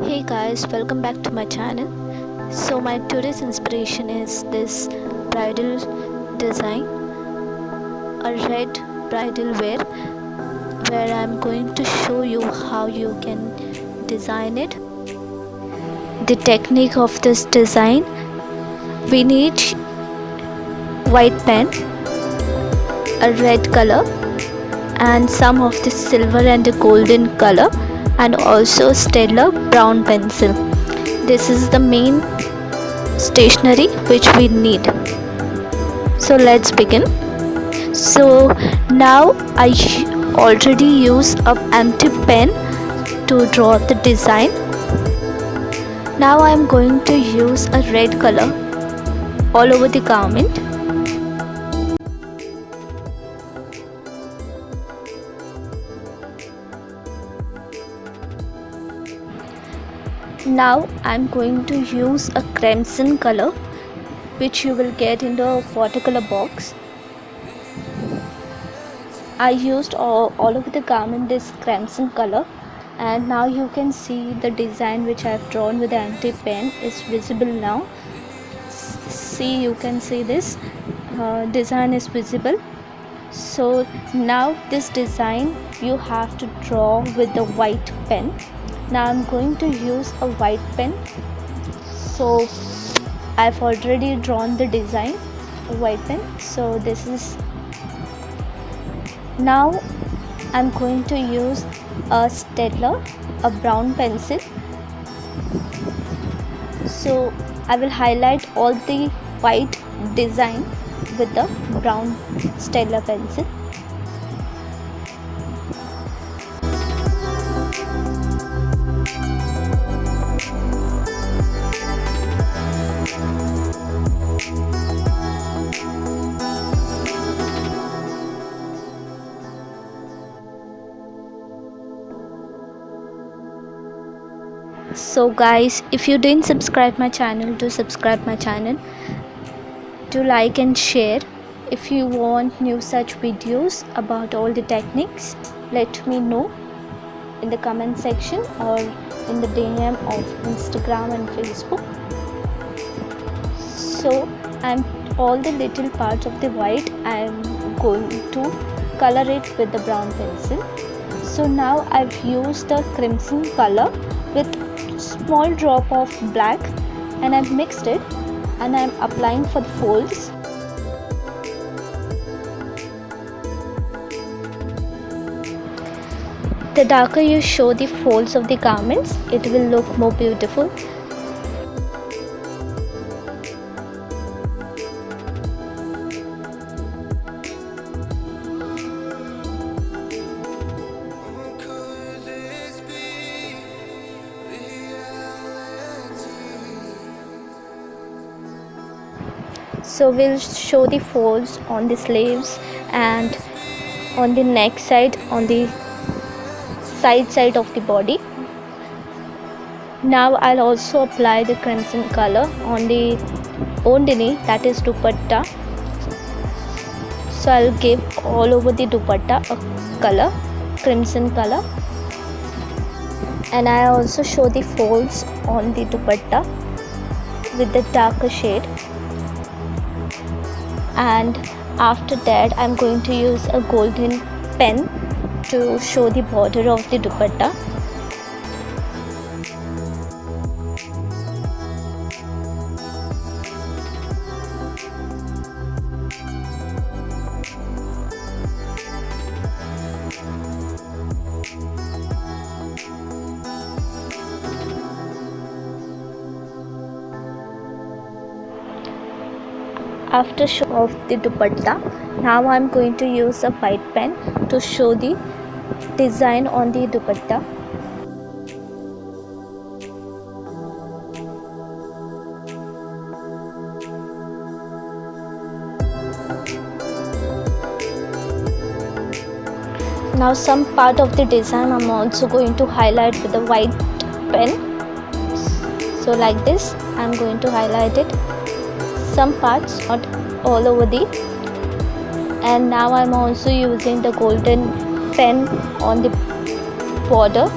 Hey guys, welcome back to my channel. So my today's inspiration is this bridal design, a red bridal wear, where I'm going to show you how you can design it. The technique of this design: we need white pen, a red color, and some of the silver and the golden color, and also stellar brown pencil. This is the main stationery which we need. So let's begin. So now I already use a empty pen to draw the design. Now I am going to use a red color all over the garment. Now I'm going to use a crimson color which you will get in the watercolor box. I used all over the garment this crimson color, and now you can see the design which I have drawn with the empty pen is visible now. See, you can see this design is visible. So now this design you have to draw with the white pen. Now I'm going to use a white pen. So I've already drawn the design white pen. So this is, now I'm going to use a stellar, a brown pencil. So I will highlight all the white design with the brown stellar pencil. So guys, if you didn't subscribe my channel, do subscribe my channel, do like and share. If you want new such videos about all the techniques, let me know in the comment section or in the DM of Instagram and Facebook. So all the little parts of the white I am going to color it with the brown pencil. So now I've used the crimson color with small drop of black, and I've mixed it and I'm applying for the folds. The darker you show the folds of the garments, it will look more beautiful. So we'll show the folds on the sleeves and on the neck side, on the side of the body. Now I'll also apply the crimson color on the ondini, that is dupatta. So I'll give all over the dupatta a color, crimson color, and I also show the folds on the dupatta with the darker shade. And after that I'm going to use a golden pen to show the border of the dupatta. After show off the dupatta, now I'm going to use a white pen to show the design on the dupatta. Now some part of the design I'm also going to highlight with the white pen. So like this I'm going to highlight it, some parts, not all over the. And now I'm also using the golden pen on the border